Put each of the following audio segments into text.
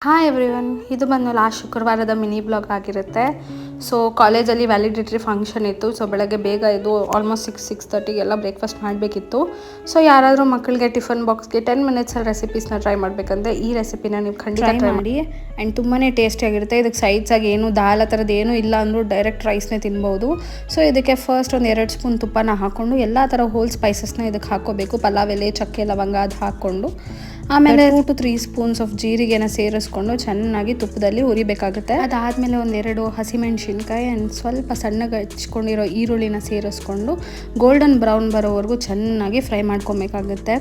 Hi everyone, ಇದು ಬಂದು last ಶುಕ್ರವಾರದ ಮಿನಿ ಬ್ಲಾಗ್ ಆಗಿರುತ್ತೆ. ಸೊ ಕಾಲೇಜಲ್ಲಿ ವ್ಯಾಲಿಡೇಟರಿ ಫಂಕ್ಷನ್ ಇತ್ತು. ಸೊ ಬೆಳಗ್ಗೆ ಬೇಗ ಇದು ಆಲ್ಮೋಸ್ಟ್ 6:30ಗೆಲ್ಲ ಬ್ರೇಕ್ಫಾಸ್ಟ್ ಮಾಡಬೇಕಿತ್ತು. ಸೊ ಯಾರಾದರೂ ಮಕ್ಕಳಿಗೆ ಟಿಫನ್ ಬಾಕ್ಸ್ಗೆ 10 ಮಿನಿಟ್ಸಲ್ಲಿ ರೆಸಿಪೀಸ್ನ ಟ್ರೈ ಮಾಡಬೇಕಂದ್ರೆ ಈ ರೆಸಿಪಿನ ನೀವು ಖಂಡಿತ ಟ್ರೈ ಮಾಡಿ. ಆ್ಯಂಡ್ ತುಂಬಾ ಟೇಸ್ಟಿಯಾಗಿರುತ್ತೆ. ಇದಕ್ಕೆ ಸೈಡ್ಸಾಗಿ ಏನು ದಾಲ್ ಆ ಥರದ್ದು ಏನೂ ಇಲ್ಲ ಅಂದರೂ ಡೈರೆಕ್ಟ್ ರೈಸ್ನೇ ತಿನ್ಬೋದು. ಸೊ ಇದಕ್ಕೆ ಫಸ್ಟ್ ಒಂದು 2 ಸ್ಪೂನ್ ತುಪ್ಪನ ಹಾಕ್ಕೊಂಡು ಎಲ್ಲ ಥರ ಹೋಲ್ ಸ್ಪೈಸಸ್ನ ಇದಕ್ಕೆ ಹಾಕ್ಕೋಬೇಕು. ಪಲಾವ್ ಎಲೆ, ಚಕ್ಕೆ, ಲವಂಗ ಅದು ಹಾಕ್ಕೊಂಡು ಆಮೇಲೆ 2 to 3 ಸ್ಪೂನ್ಸ್ ಆಫ್ ಜೀರಿಗೆನ ಸೇರಿಸ್ಕೊಂಡು ಚೆನ್ನಾಗಿ ತುಪ್ಪದಲ್ಲಿ ಹುರಿಬೇಕಾಗುತ್ತೆ. ಅದಾದಮೇಲೆ 1-2 ಹಸಿಮೆಣ್ಸಿನ್ಕಾಯಿ ಆ್ಯಂಡ್ ಸ್ವಲ್ಪ ಸಣ್ಣಗೆ ಹಚ್ಕೊಂಡಿರೋ ಈರುಳ್ಳಿನ ಸೇರಿಸ್ಕೊಂಡು ಗೋಲ್ಡನ್ ಬ್ರೌನ್ ಬರೋವರೆಗೂ ಚೆನ್ನಾಗಿ ಫ್ರೈ ಮಾಡ್ಕೊಬೇಕಾಗುತ್ತೆ.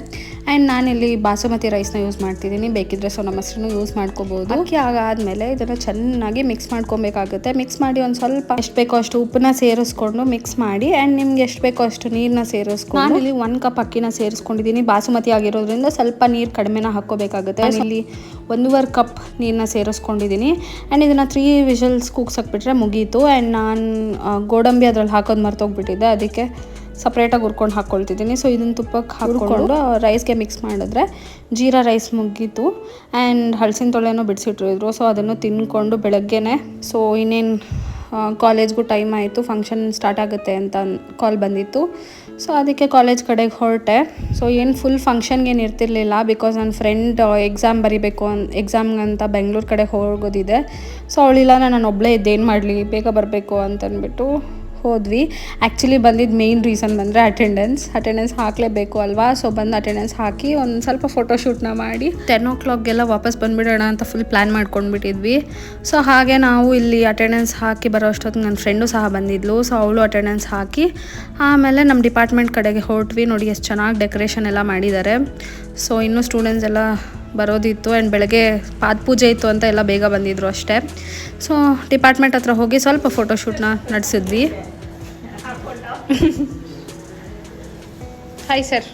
ಆ್ಯಂಡ್ ನಾನಿಲ್ಲಿ ಬಾಸುಮತಿ ರೈಸ್ನ ಯೂಸ್ ಮಾಡ್ತಿದ್ದೀನಿ. ಬೇಕಿದ್ರೆ ಸೋನಾ ಮಸೂರಿನೂ ಯೂಸ್ ಮಾಡ್ಕೋಬೋದು. ಅಕ್ಕಿ ಆದಮೇಲೆ ಇದನ್ನು ಚೆನ್ನಾಗಿ ಮಿಕ್ಸ್ ಮಾಡ್ಕೊಬೇಕಾಗುತ್ತೆ. ಮಿಕ್ಸ್ ಮಾಡಿ ಒಂದು ಸ್ವಲ್ಪ ಎಷ್ಟು ಬೇಕೋ ಅಷ್ಟು ಉಪ್ಪನ್ನ ಸೇರಿಸ್ಕೊಂಡು ಮಿಕ್ಸ್ ಮಾಡಿ ಆ್ಯಂಡ್ ನಿಮ್ಗೆ ಎಷ್ಟು ಬೇಕೋ ಅಷ್ಟು ನೀರನ್ನ ಸೇರಿಸ್ಕೊಂಡು ನಾನಿಲ್ಲಿ 1 ಕಪ್ ಅಕ್ಕಿನ ಸೇರಿಸ್ಕೊಂಡಿದ್ದೀನಿ. ಬಾಸುಮತಿ ಆಗಿರೋದ್ರಿಂದ ಸ್ವಲ್ಪ ನೀರು ಕಡಿಮೆ ಹಾಕೋಬೇಕಾಗುತ್ತೆ. ಇಲ್ಲಿ 1.5 ಕಪ್ ನೀರನ್ನ ಸೇರಿಸ್ಕೊಂಡಿದ್ದೀನಿ. ಆ್ಯಂಡ್ ಇದನ್ನು 3 ವಿಷಲ್ಸ್ ಕೂಗ್ಸಕ್ಬಿಟ್ರೆ ಮುಗೀತು. ಆ್ಯಂಡ್ ನಾನು ಗೋಡಂಬಿ ಅದ್ರಲ್ಲಿ ಹಾಕೋದು ಮರ್ತೋಗ್ಬಿಟ್ಟಿದ್ದೆ, ಅದಕ್ಕೆ ಸಪ್ರೇಟಾಗಿ ಹುರ್ಕೊಂಡು ಹಾಕ್ಕೊಳ್ತಿದ್ದೀನಿ. ಸೊ ಇದನ್ನು ತುಪ್ಪಕ್ಕೆ ಹಾಕ್ಕೊಂಡು ರೈಸ್ಗೆ ಮಿಕ್ಸ್ ಮಾಡಿದ್ರೆ ಜೀರಾ ರೈಸ್ ಮುಗೀತು. ಆ್ಯಂಡ್ ಹಲಸಿನ ತೊಳೆನೂ ಬಿಡಿಸಿಟ್ಟಿದ್ರು. ಸೊ ಅದನ್ನು ತಿನ್ಕೊಂಡು ಬೆಳಗ್ಗೆನೆ ಸೊ ಇನ್ನೇನು ಕಾಲೇಜ್ಗೂ ಟೈಮ್ ಆಯಿತು, ಫಂಕ್ಷನ್ ಸ್ಟಾರ್ಟ್ ಆಗುತ್ತೆ ಅಂತ ಕಾಲ್ ಬಂದಿತ್ತು. ಸೊ ಅದಕ್ಕೆ ಕಾಲೇಜ್ ಕಡೆಗೆ ಹೊರಟೆ. ಸೊ ಏನು ಫುಲ್ ಫಂಕ್ಷನ್ಗೇನು ಇರ್ತಿರ್ಲಿಲ್ಲ, ಬಿಕಾಸ್ ನನ್ನ ಫ್ರೆಂಡ್ ಎಕ್ಸಾಮ್ ಬರೀಬೇಕು ಎಕ್ಸಾಮ್ಗಂತ ಬೆಂಗಳೂರು ಕಡೆ ಹೋಗೋದಿದೆ. ಸೊ ಅವಳಿಲ್ಲ, ನಾನು ಒಬ್ಬಳೇ ಇದ್ದೇನು ಮಾಡಲಿ, ಬೇಗ ಬರಬೇಕು ಅಂತಂದ್ಬಿಟ್ಟು ಹೋದ್ವಿ. ಆ್ಯಕ್ಚುಲಿ ಬಂದಿದ್ದು ಮೇಯ್ನ್ ರೀಸನ್ ಬಂದರೆ ಅಟೆಂಡೆನ್ಸ್ ಹಾಕಲೇಬೇಕು ಅಲ್ವಾ. ಸೊ ಬಂದು ಅಟೆಂಡೆನ್ಸ್ ಹಾಕಿ ಒಂದು ಸ್ವಲ್ಪ ಫೋಟೋಶೂಟ್ನ ಮಾಡಿ 10 o'clockಗೆಲ್ಲ ವಾಪಸ್ ಬಂದುಬಿಡೋಣ ಅಂತ ಫುಲ್ ಪ್ಲ್ಯಾನ್ ಮಾಡ್ಕೊಂಡ್ಬಿಟ್ಟಿದ್ವಿ. ಸೊ ಹಾಗೆ ನಾವು ಇಲ್ಲಿ ಅಟೆಂಡೆನ್ಸ್ ಹಾಕಿ ಬರೋ ಅಷ್ಟೊತ್ತಿಗೆ ನನ್ನ ಫ್ರೆಂಡು ಸಹ ಬಂದಿದ್ಲು. ಸೊ ಅವಳು ಅಟೆಂಡೆನ್ಸ್ ಹಾಕಿ ಆಮೇಲೆ ನಮ್ಮ ಡಿಪಾರ್ಟ್ಮೆಂಟ್ ಕಡೆಗೆ ಹೊರಟ್ವಿ. ನೋಡಿ ಎಷ್ಟು ಚೆನ್ನಾಗಿ ಡೆಕೋರೇಷನ್ ಎಲ್ಲ ಮಾಡಿದ್ದಾರೆ. ಸೊ ಇನ್ನೂ ಸ್ಟೂಡೆಂಟ್ಸ್ ಎಲ್ಲ ಬರೋದಿತ್ತು. ಆ್ಯಂಡ್ ಬೆಳಗ್ಗೆ ಪಾದ ಪೂಜೆ ಇತ್ತು ಅಂತ ಎಲ್ಲ ಬೇಗ ಬಂದಿದ್ರು ಅಷ್ಟೇ. ಸೊ ಡಿಪಾರ್ಟ್ಮೆಂಟ್ ಹತ್ರ ಹೋಗಿ ಸ್ವಲ್ಪ ಫೋಟೋಶೂಟ್ನ ನಡೆಸಿದ್ವಿ. Hi sir.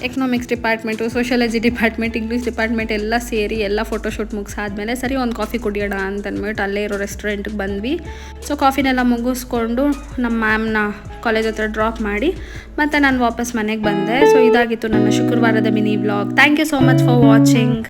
Economics department, sociology department, English department ಎಲ್ಲ ಸೇರಿ ಎಲ್ಲ ಫೋಟೋಶೂಟ್ ಮುಗಿಸಾದ್ಮೇಲೆ ಸರಿ ಒಂದು ಕಾಫಿ ಕುಡಿಯೋಣ ಅಂತಂದ್ಬಿಟ್ಟು ಅಲ್ಲೇ ಇರೋ ರೆಸ್ಟೋರೆಂಟ್ಗೆ ಬಂದ್ವಿ. ಸೊ ಕಾಫಿನೆಲ್ಲ ಮುಗಿಸ್ಕೊಂಡು ನಮ್ಮ ಮ್ಯಾಮ್ನ ಕಾಲೇಜ್ ಹತ್ರ ಡ್ರಾಪ್ ಮಾಡಿ ಮತ್ತು ನಾನು ವಾಪಸ್ ಮನೆಗೆ ಬಂದೆ. ಸೊ ಇದಾಗಿತ್ತು ನನ್ನ ಶುಕ್ರವಾರದ mini vlog. Thank you so much for watching.